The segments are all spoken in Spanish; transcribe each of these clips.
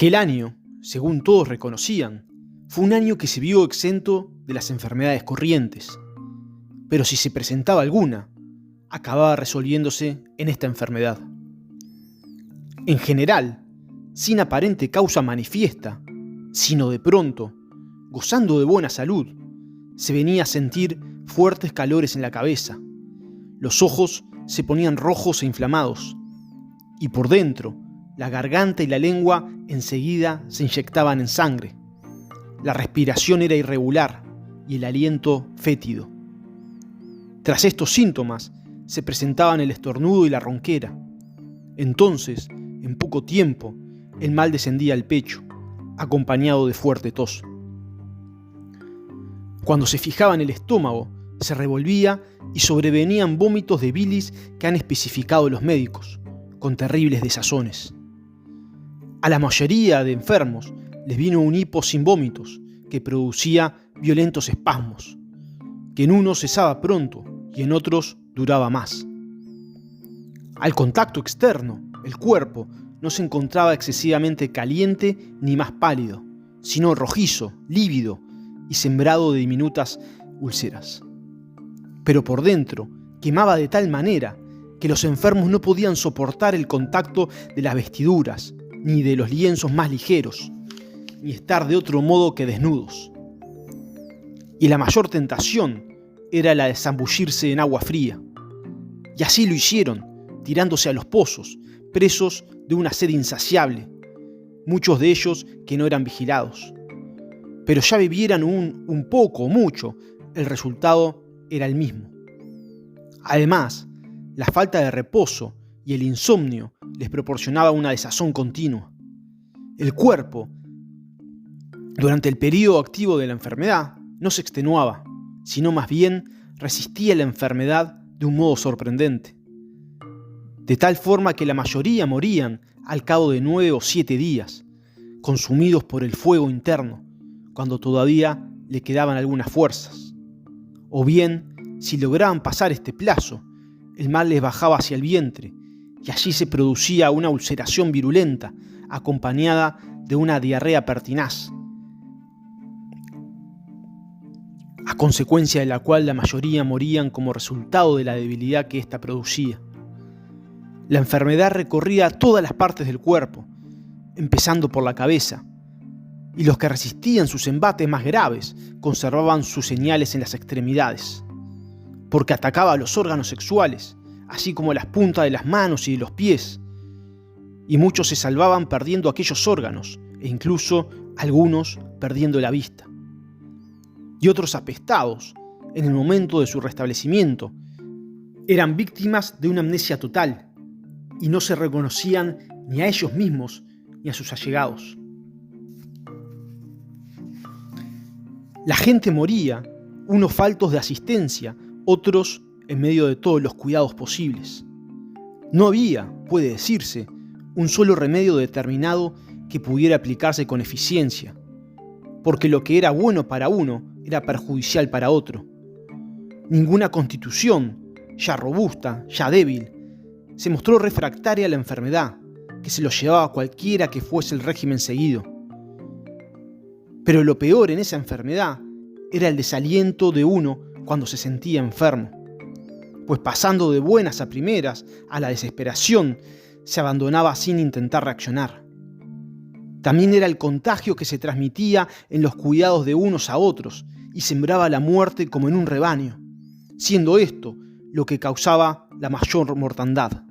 Aquel año, según todos reconocían, fue un año que se vio exento de las enfermedades corrientes. Pero si se presentaba alguna, acababa resolviéndose en esta enfermedad. En general, sin aparente causa manifiesta, sino de pronto, gozando de buena salud, se venía a sentir fuertes calores en la cabeza. Los ojos se ponían rojos e inflamados, y por dentro, la garganta y la lengua enseguida se inyectaban en sangre. La respiración era irregular y el aliento fétido. Tras estos síntomas, se presentaban el estornudo y la ronquera. Entonces, en poco tiempo, el mal descendía al pecho, acompañado de fuerte tos. Cuando se fijaba en el estómago, se revolvía y sobrevenían vómitos de bilis que han especificado los médicos, con terribles desazones. A la mayoría de enfermos les vino un hipo sin vómitos, que producía violentos espasmos, que en unos cesaba pronto y en otros duraba más. Al contacto externo, el cuerpo no se encontraba excesivamente caliente ni más pálido, sino rojizo, lívido y sembrado de diminutas úlceras. Pero por dentro quemaba de tal manera que los enfermos no podían soportar el contacto de las vestiduras, ni de los lienzos más ligeros, ni estar de otro modo que desnudos. Y la mayor tentación era la de zambullirse en agua fría. Y así lo hicieron, tirándose a los pozos, presos de una sed insaciable, muchos de ellos que no eran vigilados. Pero ya vivieran un poco o mucho, el resultado era el mismo. Además, la falta de reposo y el insomnio les proporcionaba una desazón continua. El cuerpo, durante el periodo activo de la enfermedad, no se extenuaba, sino más bien resistía la enfermedad de un modo sorprendente. De tal forma que la mayoría morían al cabo de 9 o 7 días, consumidos por el fuego interno, cuando todavía le quedaban algunas fuerzas. O bien, si lograban pasar este plazo, el mal les bajaba hacia el vientre, y allí se producía una ulceración virulenta, acompañada de una diarrea pertinaz, a consecuencia de la cual la mayoría morían como resultado de la debilidad que ésta producía. La enfermedad recorría todas las partes del cuerpo, empezando por la cabeza, y los que resistían sus embates más graves conservaban sus señales en las extremidades, porque atacaba a los órganos sexuales, así como las puntas de las manos y de los pies, y muchos se salvaban perdiendo aquellos órganos, e incluso algunos perdiendo la vista. Y otros apestados, en el momento de su restablecimiento, eran víctimas de una amnesia total, y no se reconocían ni a ellos mismos ni a sus allegados. La gente moría, unos faltos de asistencia, otros en medio de todos los cuidados posibles. No había, puede decirse, un solo remedio determinado que pudiera aplicarse con eficiencia, porque lo que era bueno para uno era perjudicial para otro. Ninguna constitución, ya robusta, ya débil, se mostró refractaria a la enfermedad, que se lo llevaba cualquiera que fuese el régimen seguido. Pero lo peor en esa enfermedad era el desaliento de uno cuando se sentía enfermo, pues pasando de buenas a primeras a la desesperación, se abandonaba sin intentar reaccionar. También era el contagio que se transmitía en los cuidados de unos a otros y sembraba la muerte como en un rebaño, siendo esto lo que causaba la mayor mortandad.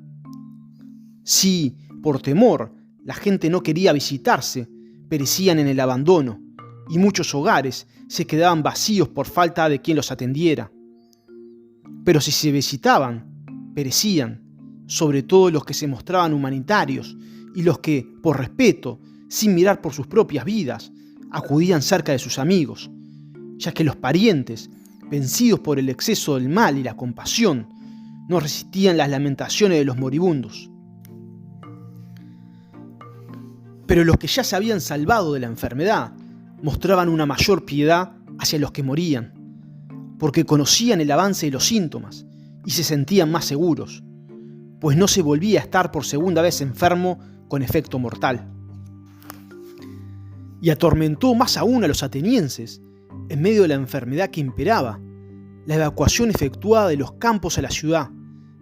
Si, por temor, la gente no quería visitarse, perecían en el abandono, y muchos hogares se quedaban vacíos por falta de quien los atendiera. Pero si se visitaban, perecían, sobre todo los que se mostraban humanitarios y los que, por respeto, sin mirar por sus propias vidas, acudían cerca de sus amigos, ya que los parientes, vencidos por el exceso del mal y la compasión, no resistían las lamentaciones de los moribundos. Pero los que ya se habían salvado de la enfermedad mostraban una mayor piedad hacia los que morían, porque conocían el avance de los síntomas y se sentían más seguros, pues no se volvía a estar por segunda vez enfermo con efecto mortal. y atormentó más aún a los atenienses, en medio de la enfermedad que imperaba, la evacuación efectuada de los campos a la ciudad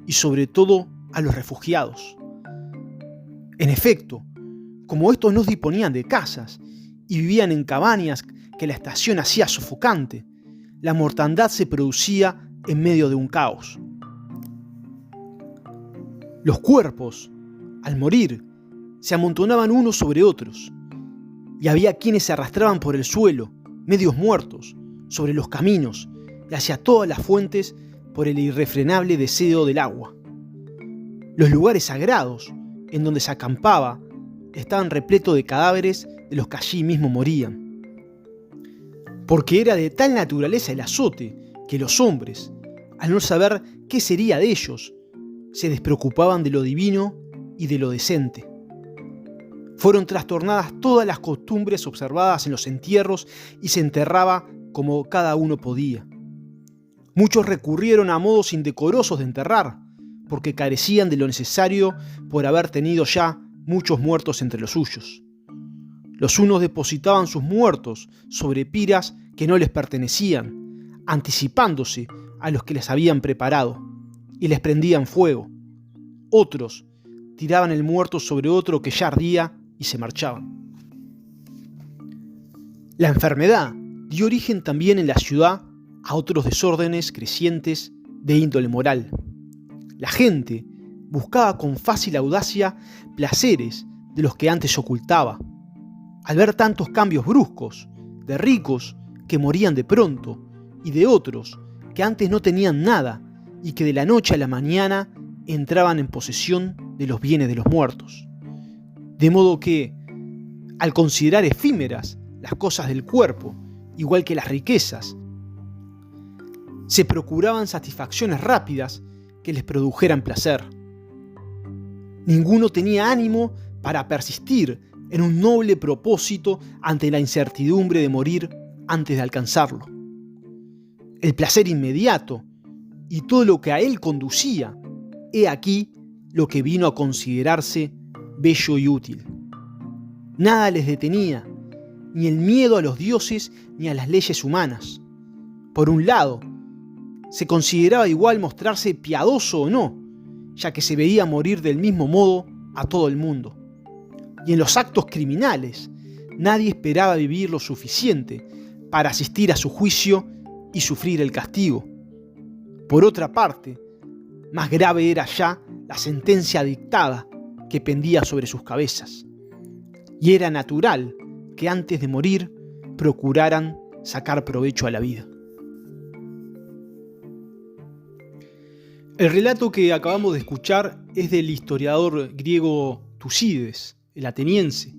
y sobre todo a los refugiados. En efecto, como estos no disponían de casas y vivían en cabañas que la estación hacía sofocante, la mortandad se producía en medio de un caos. Los cuerpos, al morir, se amontonaban unos sobre otros, y había quienes se arrastraban por el suelo, medios muertos, sobre los caminos y hacia todas las fuentes por el irrefrenable deseo del agua. Los lugares sagrados, en donde se acampaba, estaban repletos de cadáveres de los que allí mismo morían. Porque era de tal naturaleza el azote que los hombres, al no saber qué sería de ellos, se despreocupaban de lo divino y de lo decente. Fueron trastornadas todas las costumbres observadas en los entierros y se enterraba como cada uno podía. Muchos recurrieron a modos indecorosos de enterrar, porque carecían de lo necesario por haber tenido ya muchos muertos entre los suyos. Los unos depositaban sus muertos sobre piras que no les pertenecían, anticipándose a los que les habían preparado, y les prendían fuego. Otros tiraban el muerto sobre otro que ya ardía y se marchaban. La enfermedad dio origen también en la ciudad a otros desórdenes crecientes de índole moral. La gente buscaba con fácil audacia placeres de los que antes ocultaba. Al ver tantos cambios bruscos, de ricos que morían de pronto y de otros que antes no tenían nada y que de la noche a la mañana entraban en posesión de los bienes de los muertos. De modo que, al considerar efímeras las cosas del cuerpo, igual que las riquezas, se procuraban satisfacciones rápidas que les produjeran placer. Ninguno tenía ánimo para persistir en un noble propósito ante la incertidumbre de morir antes de alcanzarlo. El placer inmediato y todo lo que a él conducía, he aquí lo que vino a considerarse bello y útil. Nada les detenía, ni el miedo a los dioses ni a las leyes humanas. Por un lado, se consideraba igual mostrarse piadoso o no, ya que se veía morir del mismo modo a todo el mundo. Y en los actos criminales, nadie esperaba vivir lo suficiente para asistir a su juicio y sufrir el castigo. Por otra parte, más grave era ya la sentencia dictada que pendía sobre sus cabezas. Y era natural que antes de morir procuraran sacar provecho a la vida. El relato que acabamos de escuchar es del historiador griego Tucídides, el ateniense,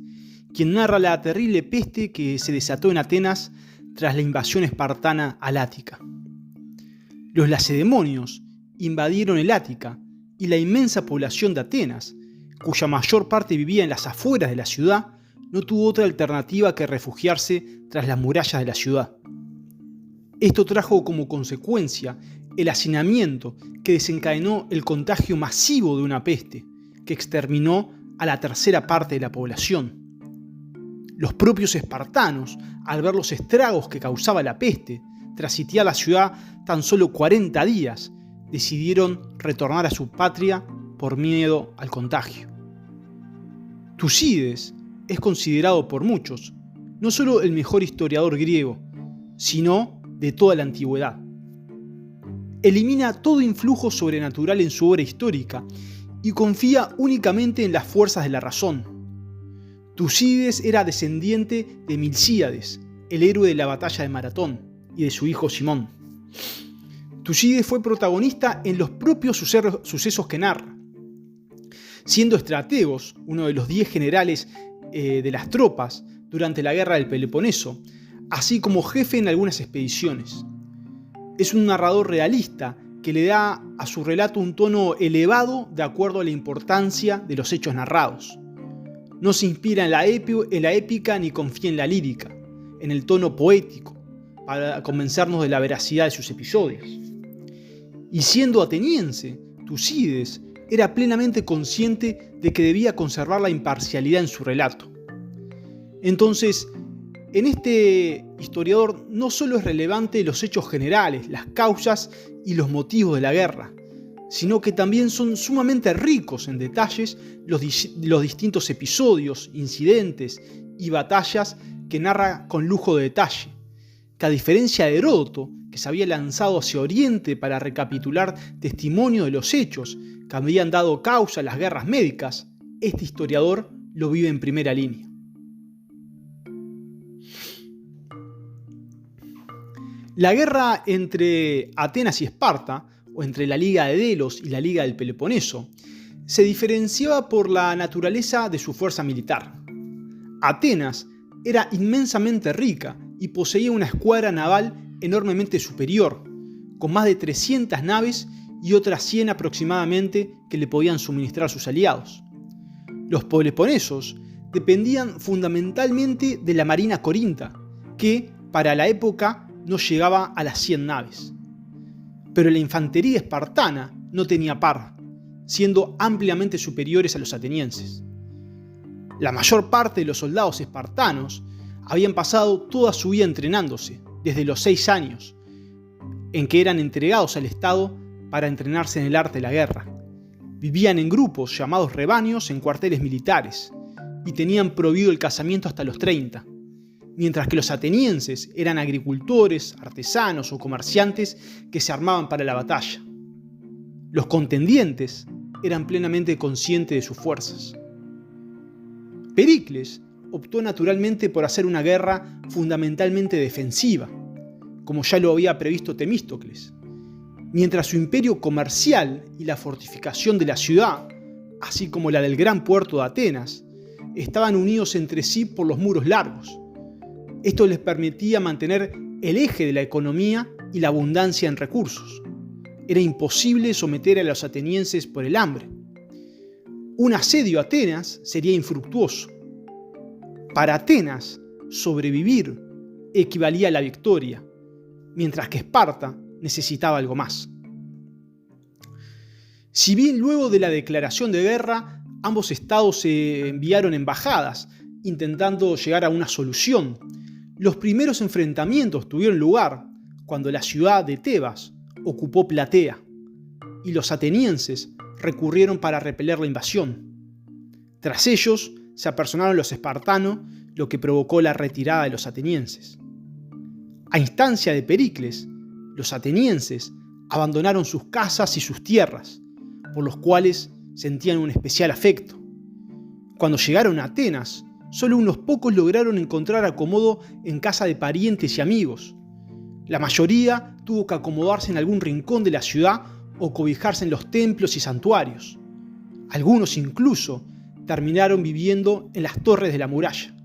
quien narra la terrible peste que se desató en Atenas tras la invasión espartana al Ática. Los lacedemonios invadieron el Ática y la inmensa población de Atenas, cuya mayor parte vivía en las afueras de la ciudad, no tuvo otra alternativa que refugiarse tras las murallas de la ciudad. Esto trajo como consecuencia el hacinamiento que desencadenó el contagio masivo de una peste que exterminó a la tercera parte de la población. Los propios espartanos, al ver los estragos que causaba la peste, tras sitiar la ciudad tan solo 40 días, decidieron retornar a su patria por miedo al contagio. Tucídides es considerado por muchos no solo el mejor historiador griego, sino de toda la antigüedad. Elimina todo influjo sobrenatural en su obra histórica y confía únicamente en las fuerzas de la razón. Tucídides era descendiente de Milcíades, el héroe de la batalla de Maratón, y de su hijo Simón. Tucídides fue protagonista en los propios sucesos que narra, siendo estrategos, uno de los 10 generales de las tropas durante la guerra del Peloponeso, así como jefe en algunas expediciones. Es un narrador realista que le da a su relato un tono elevado de acuerdo a la importancia de los hechos narrados. No se inspira en la épica ni confía en la lírica, en el tono poético, para convencernos de la veracidad de sus episodios. Y siendo ateniense, Tucídides era plenamente consciente de que debía conservar la imparcialidad en su relato. Entonces, En este historiador no solo es relevante los hechos generales, las causas y los motivos de la guerra, sino que también son sumamente ricos en detalles los distintos episodios, incidentes y batallas que narra con lujo de detalle, que a diferencia de Heródoto, que se había lanzado hacia Oriente para recapitular testimonio de los hechos que habían dado causa a las guerras médicas, este historiador lo vive en primera línea. La guerra entre Atenas y Esparta, o entre la Liga de Delos y la Liga del Peloponeso, se diferenciaba por la naturaleza de su fuerza militar. Atenas era inmensamente rica y poseía una escuadra naval enormemente superior, con más de 300 naves y otras 100 aproximadamente que le podían suministrar a sus aliados. Los peloponesos dependían fundamentalmente de la marina corinta, que, para la época, no llegaba a las 100 naves. Pero la infantería espartana no tenía par, siendo ampliamente superiores a los atenienses. La mayor parte de los soldados espartanos habían pasado toda su vida entrenándose, desde los 6 años, en que eran entregados al Estado para entrenarse en el arte de la guerra. Vivían en grupos llamados rebaños en cuarteles militares y tenían prohibido el casamiento hasta los 30, mientras que los atenienses eran agricultores, artesanos o comerciantes que se armaban para la batalla. Los contendientes eran plenamente conscientes de sus fuerzas. Pericles optó naturalmente por hacer una guerra fundamentalmente defensiva, como ya lo había previsto Temístocles, mientras su imperio comercial y la fortificación de la ciudad, así como la del gran puerto de Atenas, estaban unidos entre sí por los muros largos. Esto les permitía mantener el eje de la economía y la abundancia en recursos. Era imposible someter a los atenienses por el hambre. Un asedio a Atenas sería infructuoso. Para Atenas, sobrevivir equivalía a la victoria, mientras que Esparta necesitaba algo más. Si bien luego de la declaración de guerra, ambos estados se enviaron embajadas intentando llegar a una solución, los primeros enfrentamientos tuvieron lugar cuando la ciudad de Tebas ocupó Platea y los atenienses recurrieron para repeler la invasión. Tras ellos se apersonaron los espartanos, lo que provocó la retirada de los atenienses. A instancia de Pericles, los atenienses abandonaron sus casas y sus tierras, por los cuales sentían un especial afecto. Cuando llegaron a Atenas, solo unos pocos lograron encontrar acomodo en casa de parientes y amigos. La mayoría tuvo que acomodarse en algún rincón de la ciudad o cobijarse en los templos y santuarios. Algunos incluso terminaron viviendo en las torres de la muralla.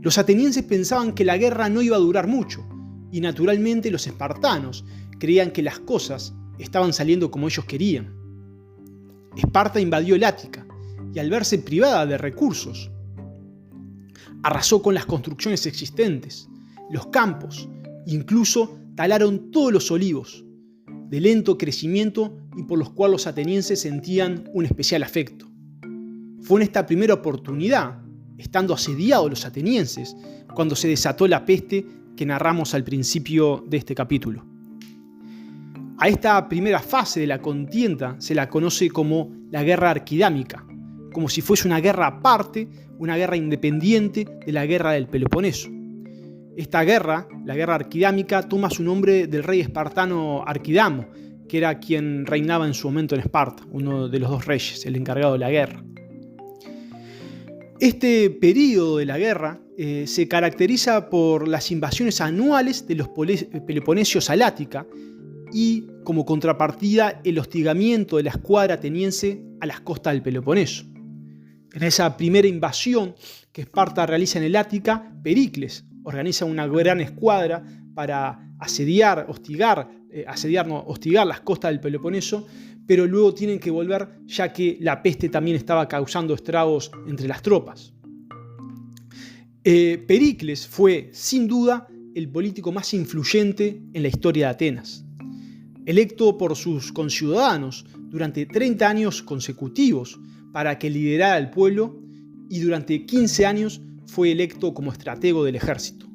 Los atenienses pensaban que la guerra no iba a durar mucho, y naturalmente los espartanos creían que las cosas estaban saliendo como ellos querían. Esparta invadió el Ática, y al verse privada de recursos, arrasó con las construcciones existentes, los campos, incluso talaron todos los olivos, de lento crecimiento y por los cuales los atenienses sentían un especial afecto. Fue en esta primera oportunidad, estando asediados los atenienses, cuando se desató la peste que narramos al principio de este capítulo. A esta primera fase de la contienda se la conoce como la guerra arquidámica, como si fuese una guerra aparte, una guerra independiente de la guerra del Peloponeso. Esta guerra, la guerra arquidámica, toma su nombre del rey espartano Arquidamo, que era quien reinaba en su momento en Esparta, uno de los dos reyes, el encargado de la guerra. Este período de la guerra se caracteriza por las invasiones anuales de los peloponesios al Ática y, como contrapartida, el hostigamiento de la escuadra ateniense a las costas del Peloponeso. En esa primera invasión que Esparta realiza en el Ática, Pericles organiza una gran escuadra para hostigar las costas del Peloponeso, pero luego tienen que volver ya que la peste también estaba causando estragos entre las tropas. Pericles fue, sin duda, el político más influyente en la historia de Atenas. Electo por sus conciudadanos durante 30 años consecutivos para que liderara el pueblo, y durante 15 años fue electo como estratego del ejército.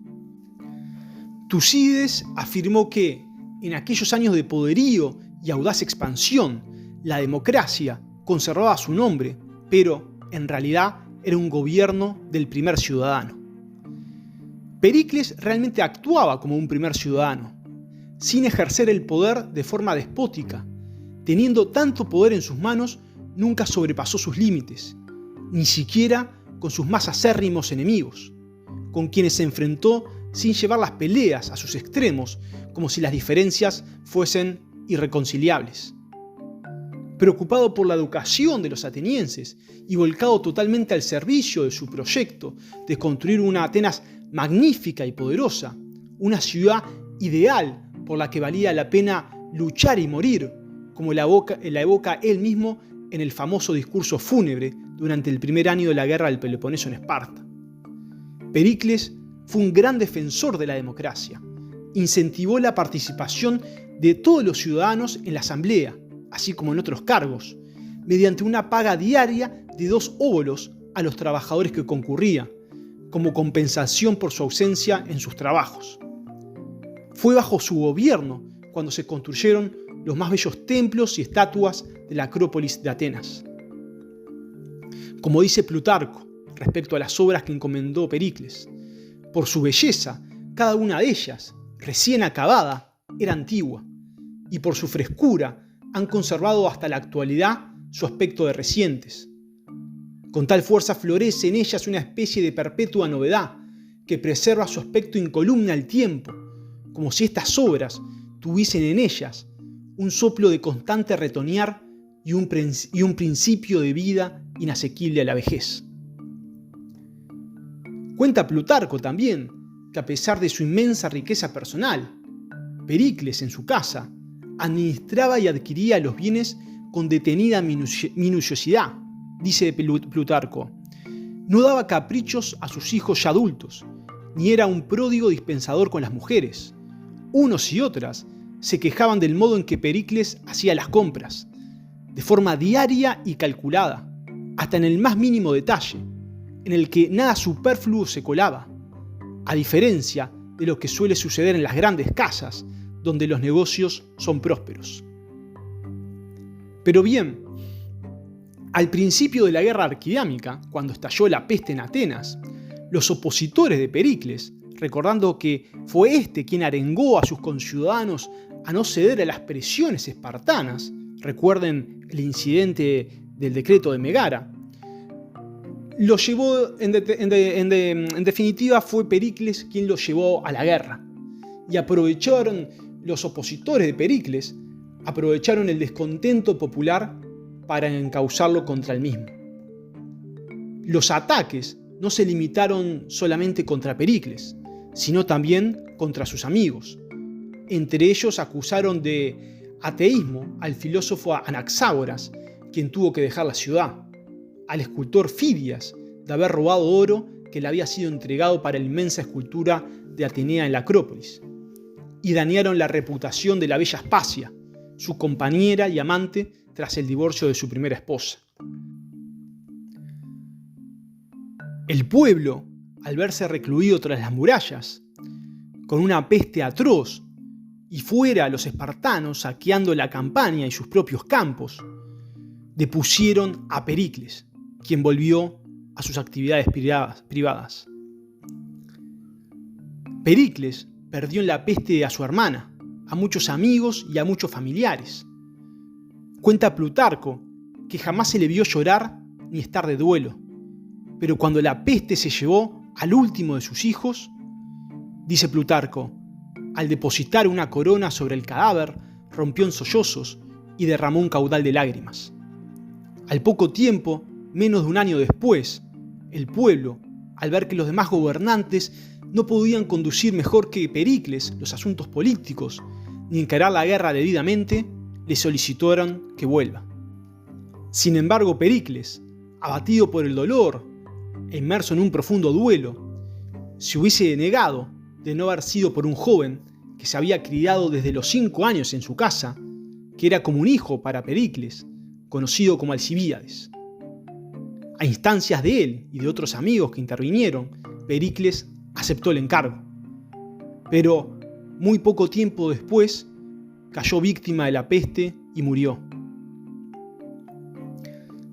Tucídides afirmó que, en aquellos años de poderío y audaz expansión, la democracia conservaba su nombre, pero, en realidad, era un gobierno del primer ciudadano. Pericles realmente actuaba como un primer ciudadano, sin ejercer el poder de forma despótica. Teniendo tanto poder en sus manos, nunca sobrepasó sus límites, ni siquiera con sus más acérrimos enemigos, con quienes se enfrentó sin llevar las peleas a sus extremos, como si las diferencias fuesen irreconciliables. Preocupado por la educación de los atenienses y volcado totalmente al servicio de su proyecto de construir una Atenas magnífica y poderosa, una ciudad ideal por la que valía la pena luchar y morir, como la evoca él mismo en el famoso discurso fúnebre durante el primer año de la guerra del Peloponeso en Esparta. Pericles fue un gran defensor de la democracia, incentivó la participación de todos los ciudadanos en la asamblea, así como en otros cargos, mediante una paga diaria de 2 óbolos a los trabajadores que concurrían, como compensación por su ausencia en sus trabajos. Fue bajo su gobierno cuando se construyeron los más bellos templos y estatuas de la Acrópolis de Atenas. Como dice Plutarco respecto a las obras que encomendó Pericles, por su belleza, cada una de ellas, recién acabada, era antigua, y por su frescura han conservado hasta la actualidad su aspecto de recientes. Con tal fuerza florece en ellas una especie de perpetua novedad que preserva su aspecto incolume al tiempo, como si estas obras tuviesen en ellas un soplo de constante retoñar y un principio de vida inasequible a la vejez. Cuenta Plutarco también que, a pesar de su inmensa riqueza personal, Pericles en su casa administraba y adquiría los bienes con detenida minuciosidad. Dice Plutarco, no daba caprichos a sus hijos ya adultos, ni era un pródigo dispensador con las mujeres. Unos y otras se quejaban del modo en que Pericles hacía las compras, de forma diaria y calculada, hasta en el más mínimo detalle, en el que nada superfluo se colaba, a diferencia de lo que suele suceder en las grandes casas, donde los negocios son prósperos. Pero bien, al principio de la guerra arquidámica, cuando estalló la peste en Atenas, los opositores de Pericles, recordando que fue este quien arengó a sus conciudadanos a no ceder a las presiones espartanas, recuerden el incidente del decreto de Megara, lo llevó, en definitiva fue Pericles quien lo llevó a la guerra. Y aprovecharon los opositores de Pericles, aprovecharon el descontento popular para encauzarlo contra el mismo. Los ataques no se limitaron solamente contra Pericles, sino también contra sus amigos. Entre ellos acusaron de ateísmo al filósofo Anaxágoras, quien tuvo que dejar la ciudad, al escultor Fidias de haber robado oro que le había sido entregado para la inmensa escultura de Atenea en la Acrópolis, y dañaron la reputación de la bella Aspasia, su compañera y amante tras el divorcio de su primera esposa. El pueblo, al verse recluido tras las murallas, con una peste atroz, y fuera los espartanos saqueando la campaña y sus propios campos, depusieron a Pericles, quien volvió a sus actividades privadas. Pericles perdió en la peste a su hermana, a muchos amigos y a muchos familiares. Cuenta Plutarco que jamás se le vio llorar ni estar de duelo, pero cuando la peste se llevó al último de sus hijos, dice Plutarco, al depositar una corona sobre el cadáver, rompió en sollozos y derramó un caudal de lágrimas. Al poco tiempo, menos de un año después, el pueblo, al ver que los demás gobernantes no podían conducir mejor que Pericles los asuntos políticos, ni encarar la guerra debidamente, le solicitaron que vuelva. Sin embargo, Pericles, abatido por el dolor e inmerso en un profundo duelo, se hubiese negado de no haber sido por un joven que se había criado desde los 5 años en su casa, que era como un hijo para Pericles, conocido como Alcibíades. A instancias de él y de otros amigos que intervinieron, Pericles aceptó el encargo. Pero muy poco tiempo después cayó víctima de la peste y murió.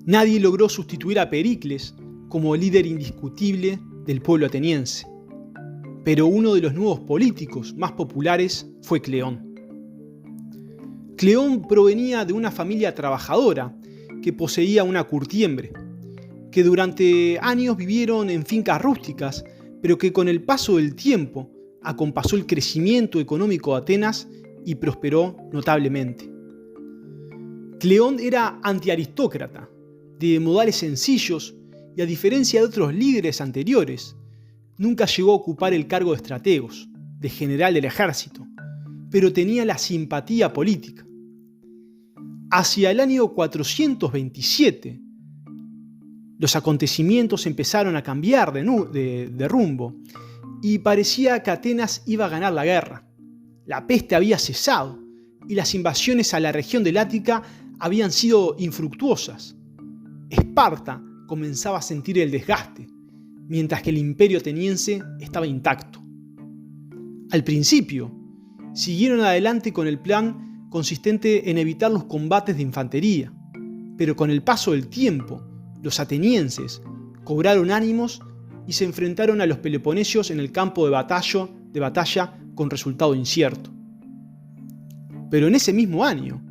Nadie logró sustituir a Pericles como líder indiscutible del pueblo ateniense, pero uno de los nuevos políticos más populares fue Cleón. Cleón provenía de una familia trabajadora que poseía una curtiembre, que durante años vivieron en fincas rústicas, pero que con el paso del tiempo acompasó el crecimiento económico de Atenas y prosperó notablemente. Cleón era antiaristócrata, de modales sencillos y, a diferencia de otros líderes anteriores, nunca llegó a ocupar el cargo de estrategos, de general del ejército, pero tenía la simpatía política. Hacia el año 427, los acontecimientos empezaron a cambiar de rumbo y parecía que Atenas iba a ganar la guerra. La peste había cesado y las invasiones a la región del Ática habían sido infructuosas. Esparta comenzaba a sentir el desgaste, mientras que el imperio ateniense estaba intacto. Al principio, siguieron adelante con el plan consistente en evitar los combates de infantería, pero con el paso del tiempo, los atenienses cobraron ánimos y se enfrentaron a los peloponesios en el campo de batalla con resultado incierto. Pero en ese mismo año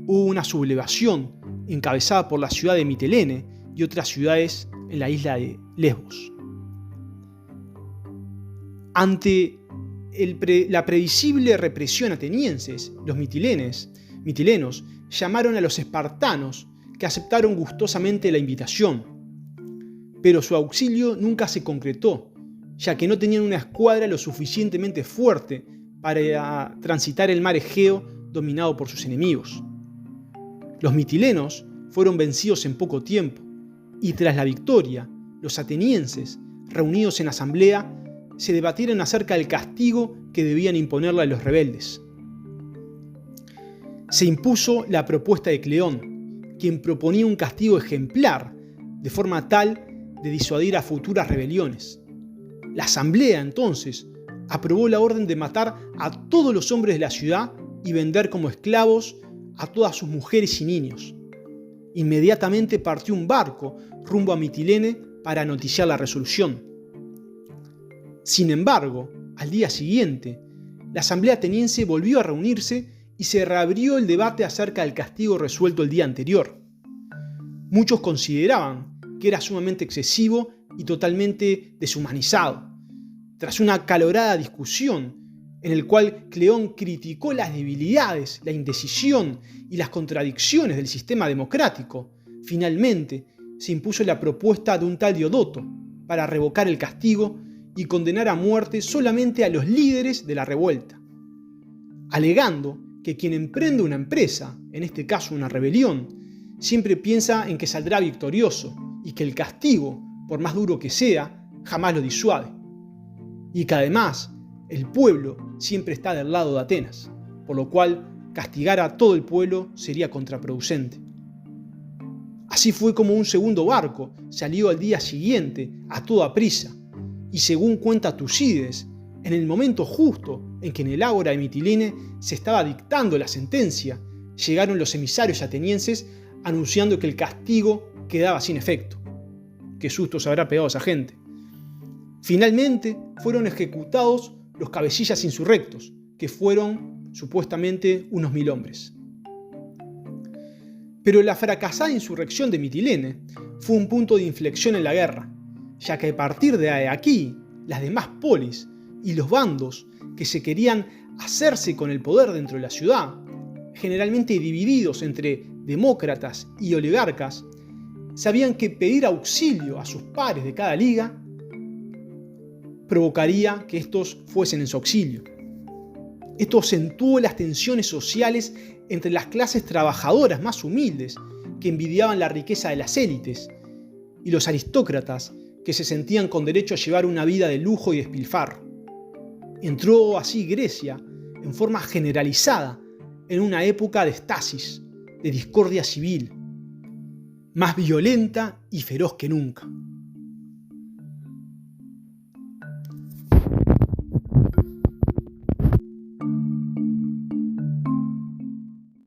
hubo una sublevación encabezada por la ciudad de Mitilene y otras ciudades en la isla de Lesbos. Ante la previsible represión atenienses, los mitilenos llamaron a los espartanos, que aceptaron gustosamente la invitación. Pero su auxilio nunca se concretó, ya que no tenían una escuadra lo suficientemente fuerte para transitar el mar Egeo dominado por sus enemigos. Los mitilenos fueron vencidos en poco tiempo, y tras la victoria, los atenienses, reunidos en asamblea, se debatieron acerca del castigo que debían imponerle a los rebeldes. Se impuso la propuesta de Cleón, quien proponía un castigo ejemplar, de forma tal de disuadir a futuras rebeliones. La asamblea, entonces, aprobó la orden de matar a todos los hombres de la ciudad y vender como esclavos a todas sus mujeres y niños. Inmediatamente partió un barco rumbo a Mitilene para noticiar la resolución. Sin embargo, al día siguiente, la asamblea ateniense volvió a reunirse y se reabrió el debate acerca del castigo resuelto el día anterior. Muchos consideraban que era sumamente excesivo y totalmente deshumanizado. Tras una acalorada discusión, en el cual Cleón criticó las debilidades, la indecisión y las contradicciones del sistema democrático, finalmente se impuso la propuesta de un tal Diodoto para revocar el castigo y condenar a muerte solamente a los líderes de la revuelta, alegando que quien emprende una empresa, en este caso una rebelión, siempre piensa en que saldrá victorioso y que el castigo, por más duro que sea, jamás lo disuade. Y que además el pueblo siempre está del lado de Atenas, por lo cual castigar a todo el pueblo sería contraproducente. Así fue como un segundo barco salió al día siguiente a toda prisa, y según cuenta Tucídides, en el momento justo en que en el ágora de Mitilene se estaba dictando la sentencia, llegaron los emisarios atenienses anunciando que el castigo quedaba sin efecto. Qué susto se habrá pegado a esa gente. Finalmente fueron ejecutados los cabecillas insurrectos, que fueron supuestamente unos 1000 hombres. Pero la fracasada insurrección de Mitilene fue un punto de inflexión en la guerra, ya que a partir de aquí, las demás polis y los bandos que se querían hacerse con el poder dentro de la ciudad, generalmente divididos entre demócratas y oligarcas, sabían que pedir auxilio a sus pares de cada liga provocaría que estos fuesen en su auxilio. Esto acentuó las tensiones sociales entre las clases trabajadoras más humildes, que envidiaban la riqueza de las élites, y los aristócratas, que se sentían con derecho a llevar una vida de lujo y despilfarro. Entró así Grecia, en forma generalizada, en una época de estasis, de discordia civil. más violenta y feroz que nunca.